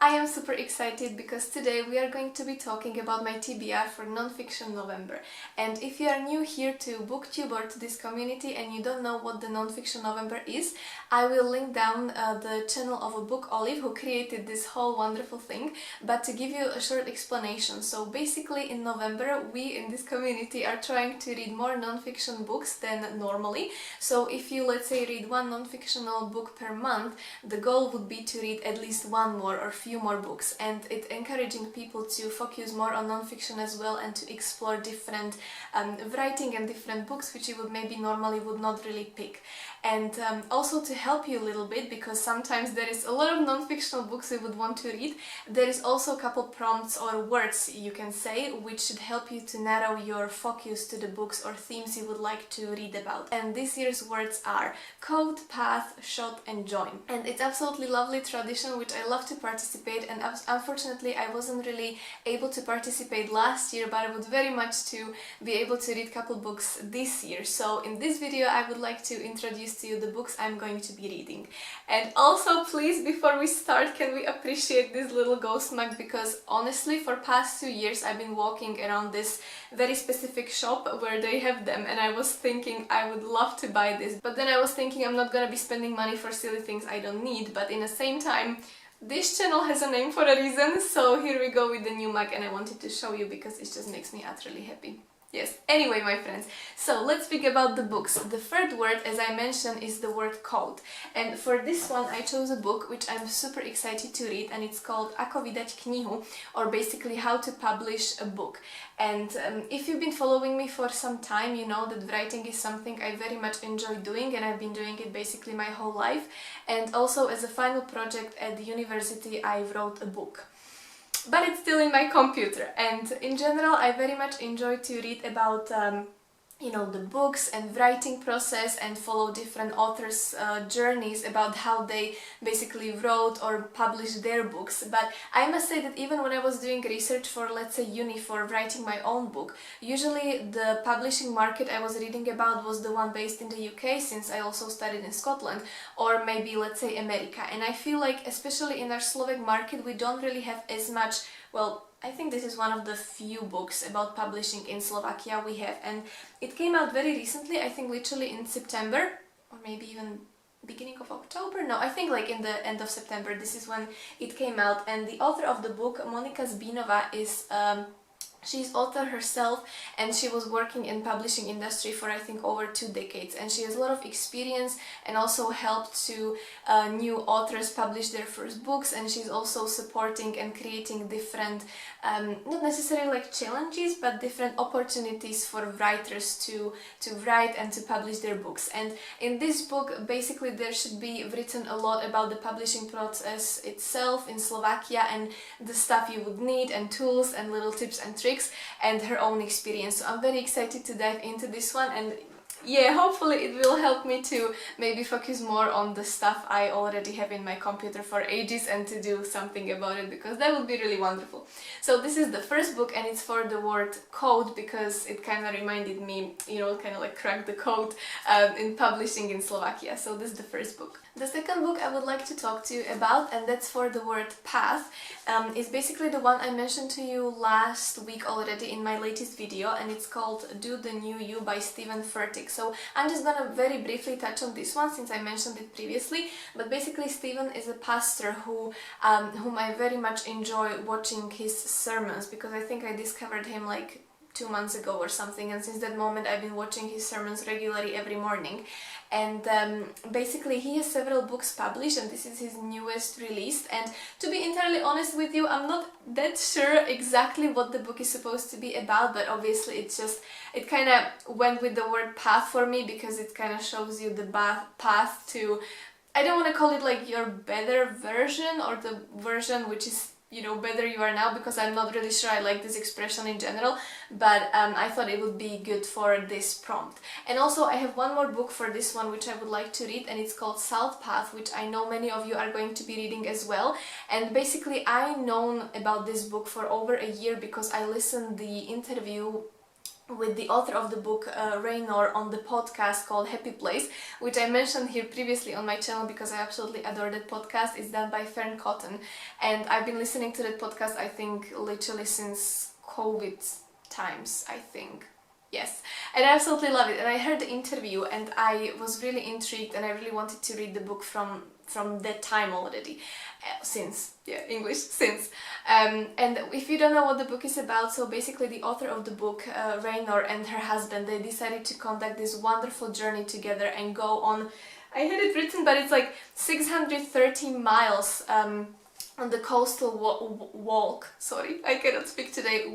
I am super excited because today we are going to be talking about my TBR for Nonfiction November. And if you are new here to booktube or to this community and you don't know what the Nonfiction November is, I will link down the channel of a book Olive who created this whole wonderful thing. But to give you a short explanation, so basically in November we in this community are trying to read more nonfiction books than normally. So if you, let's say, read one nonfictional book per month, the goal would be to read at least one more or few more books, and it's encouraging people to focus more on nonfiction as well and to explore different writing and different books which you would maybe normally would not really pick. And also to help you a little bit, because sometimes there is a lot of non-fictional books you would want to read, there is also a couple prompts or words you can say which should help you to narrow your focus to the books or themes you would like to read about. And this year's words are code, path, shot and join. And it's absolutely lovely tradition which I love to participate, and unfortunately I wasn't really able to participate last year, but I would very much to be able to read a couple books this year. So in this video I would like to introduce to you the books I'm going to be reading. And also, please, before we start, can we appreciate this little ghost mug, because honestly for past 2 years I've been walking around this very specific shop where they have them, and I was thinking I would love to buy this, but then I was thinking I'm not gonna be spending money for silly things I don't need. But in the same time, this channel has a name for a reason, so here we go with the new mug, and I wanted to show you because it just makes me utterly happy. Yes, anyway my friends, so let's speak about the books. The third word, as I mentioned, is the word code. And for this one I chose a book which I'm super excited to read, and it's called Ako vydať knihu, or basically how to publish a book. And if you've been following me for some time, you know that writing is something I very much enjoy doing, and I've been doing it basically my whole life. And also as a final project at the university I wrote a book. But it's still in my computer, and in general I very much enjoy to read about you know, the books and writing process and follow different authors' journeys about how they basically wrote or published their books. But I must say that even when I was doing research for, let's say, uni for writing my own book, usually the publishing market I was reading about was the one based in the UK, since I also studied in Scotland, or maybe, let's say, America. And I feel like, especially in our Slovak market, we don't really have as much, well, I think this is one of the few books about publishing in Slovakia we have, and it came out very recently, I think literally in September, or maybe even beginning of October? No, I think like in the end of September, this is when it came out. And the author of the book, Monika Zbínova, is she's author herself, and she was working in publishing industry for I think over 2 decades, and she has a lot of experience and also helped to new authors publish their first books. And she's also supporting and creating different not necessarily like challenges, but different opportunities for writers to write and to publish their books. And in this book basically there should be written a lot about the publishing process itself in Slovakia, and the stuff you would need, and tools and little tips and tricks, and her own experience. So I'm very excited to dive into this one, and yeah, hopefully it will help me to maybe focus more on the stuff I already have in my computer for ages and to do something about it, because that would be really wonderful. So this is the first book, and it's for the word code, because it kind of reminded me, you know, kind of like crack the code in publishing in Slovakia. So this is the first book. The second book I would like to talk to you about, and that's for the word path, is basically the one I mentioned to you last week already in my latest video, and it's called Do the New You by Steven Furtick. So I'm just gonna very briefly touch on this one since I mentioned it previously, but basically Steven is a pastor whom I very much enjoy watching his sermons, because I think I discovered him like 2 months ago or something, and since that moment I've been watching his sermons regularly every morning. And basically he has several books published, and this is his newest release. And to be entirely honest with you, I'm not that sure exactly what the book is supposed to be about, but obviously it kind of went with the word path for me, because it kind of shows you the path to, I don't want to call it like your better version, or the version which is, you know, better you are now, because I'm not really sure I like this expression in general, but I thought it would be good for this prompt. And also I have one more book for this one which I would like to read, and it's called Salt Path, which I know many of you are going to be reading as well. And basically I known about this book for over a year because I listened the interview with the author of the book, Raynor, on the podcast called Happy Place, which I mentioned here previously on my channel because I absolutely adore that podcast. It's done by Fern Cotton, and I've been listening to that podcast, I think, literally since COVID times, I think. Yes, and I absolutely love it. And I heard the interview and I was really intrigued and I really wanted to read the book from that time already. Since. And if you don't know what the book is about, so basically the author of the book, Raynor, and her husband, they decided to conduct this wonderful journey together and go on, I had it written, but it's like 630 miles on the coastal walk, sorry, I cannot speak today,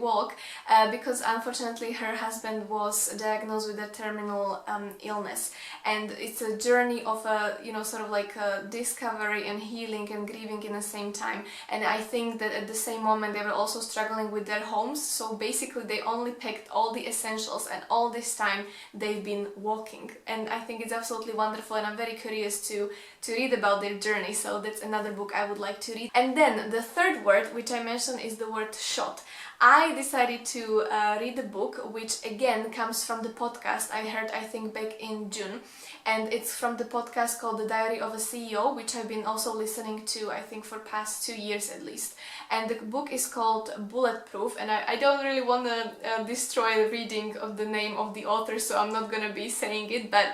because unfortunately her husband was diagnosed with a terminal illness, and it's a journey of a, you know, sort of like a discovery and healing and grieving in the same time. And I think that at the same moment they were also struggling with their homes, so basically they only packed all the essentials, and all this time they've been walking, and I think it's absolutely wonderful, and I'm very curious to read about their journey, so that's another book I would like to read. And then the third word which I mentioned is the word shot. I decided to read the book, which again comes from the podcast I heard, I think, back in June, and it's from the podcast called The Diary of a CEO, which I've been also listening to, I think, for past 2 years at least. And the book is called Bulletproof, and I don't really want to destroy the reading of the name of the author, so I'm not gonna be saying it, but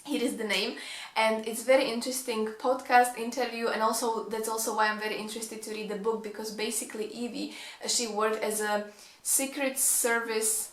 here is the name. And it's very interesting podcast interview, and also that's also why I'm very interested to read the book, because basically Evie, she worked as a Secret Service,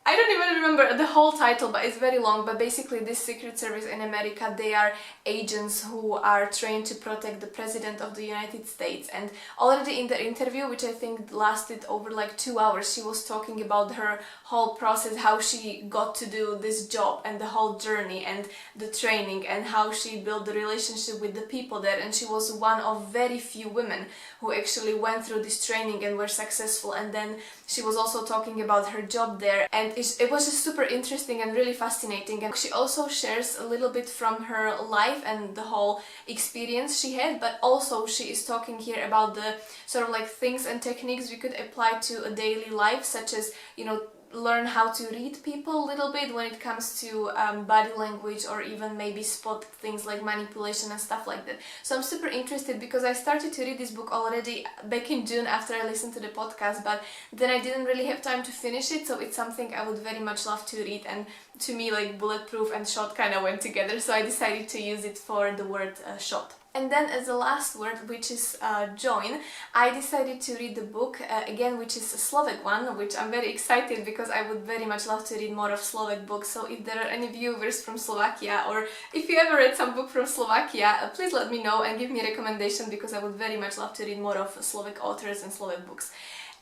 I don't even remember the whole title, but it's very long, but basically this Secret Service in America, they are agents who are trained to protect the President of the United States. And already in the interview, which I think lasted over like 2 hours, she was talking about her whole process, how she got to do this job and the whole journey and the training, and how she built the relationship with the people there. And she was one of very few women who actually went through this training and were successful. And then she was also talking about her job there, and it was just super interesting and really fascinating. And she also shares a little bit from her life and the whole experience she had, but also she is talking here about the sort of like things and techniques we could apply to a daily life, such as, you know, learn how to read people a little bit when it comes to body language, or even maybe spot things like manipulation and stuff like that. So I'm super interested, because I started to read this book already back in June after I listened to the podcast, but then I didn't really have time to finish it, so it's something I would very much love to read. And to me, like, bulletproof and shot kind of went together, so I decided to use it for the word shot. And then as the last word, which is join, I decided to read the book again, which is a Slovak one, which I'm very excited because I would very much love to read more of Slovak books. So if there are any viewers from Slovakia, or if you ever read some book from Slovakia, please let me know and give me a recommendation, because I would very much love to read more of Slovak authors and Slovak books.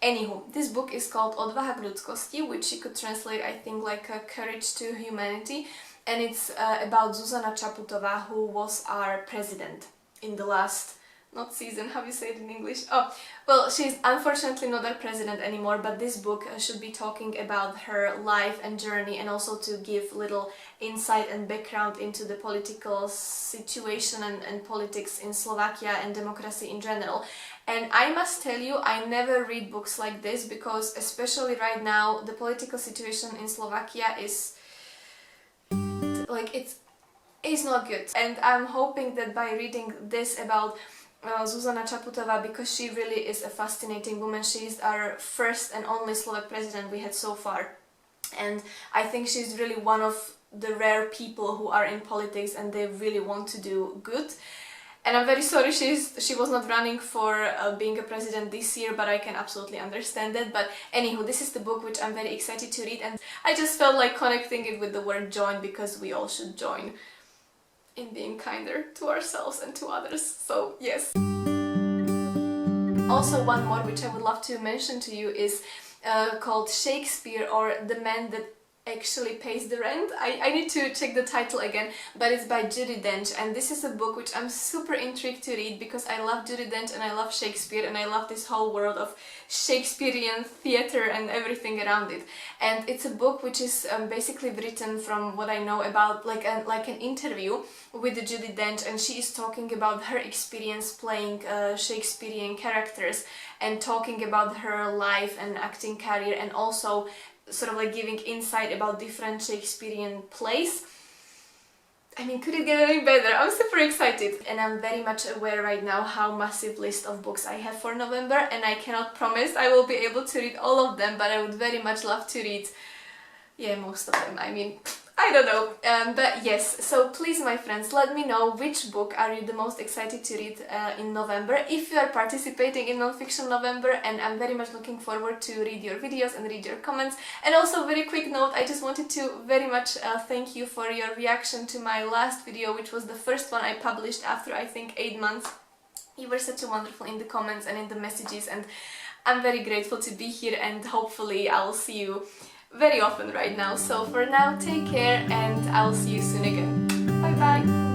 Anywho, this book is called Odvaha k ľudskosti, which you could translate, I think, like Courage to Humanity, and it's about Zuzana Čaputová, who was our president in the last, not season, how you say it in English? Oh, well, she's unfortunately not our president anymore, but this book should be talking about her life and journey, and also to give little insight and background into the political situation and politics in Slovakia and democracy in general. And I must tell you, I never read books like this, because especially right now, the political situation in Slovakia is like, it's not good. And I'm hoping that by reading this about Zuzana Čaputová, because she really is a fascinating woman, she is our first and only Slovak president we had so far, and I think she's really one of the rare people who are in politics and they really want to do good. And I'm very sorry she was not running for being a president this year, but I can absolutely understand that. But anywho, this is the book which I'm very excited to read, and I just felt like connecting it with the word join, because we all should join in being kinder to ourselves and to others. So yes. Also, one more which I would love to mention to you is called Shakespeare, or The Man That Actually Pays the Rent. I need to check the title again, but it's by Judi Dench, and this is a book which I'm super intrigued to read, because I love Judi Dench and I love Shakespeare, and I love this whole world of Shakespearean theatre and everything around it. And it's a book which is basically written, from what I know, about like an interview with Judi Dench, and she is talking about her experience playing Shakespearean characters, and talking about her life and acting career, and also sort of like giving insight about different Shakespearean plays. I mean, could it get any better? I'm super excited, and I'm very much aware right now how massive list of books I have for November, and I cannot promise I will be able to read all of them, but I would very much love to read, yeah, most of them. I mean, I don't know, but yes, so please, my friends, let me know which book are you the most excited to read in November, if you are participating in Nonfiction November, and I'm very much looking forward to read your videos and read your comments. And also, very quick note, I just wanted to very much thank you for your reaction to my last video, which was the first one I published after, I think, 8 months. You were such a wonderful in the comments and in the messages, and I'm very grateful to be here, and hopefully I'll see you very often right now. So for now, take care, and I'll see you soon again. Bye bye!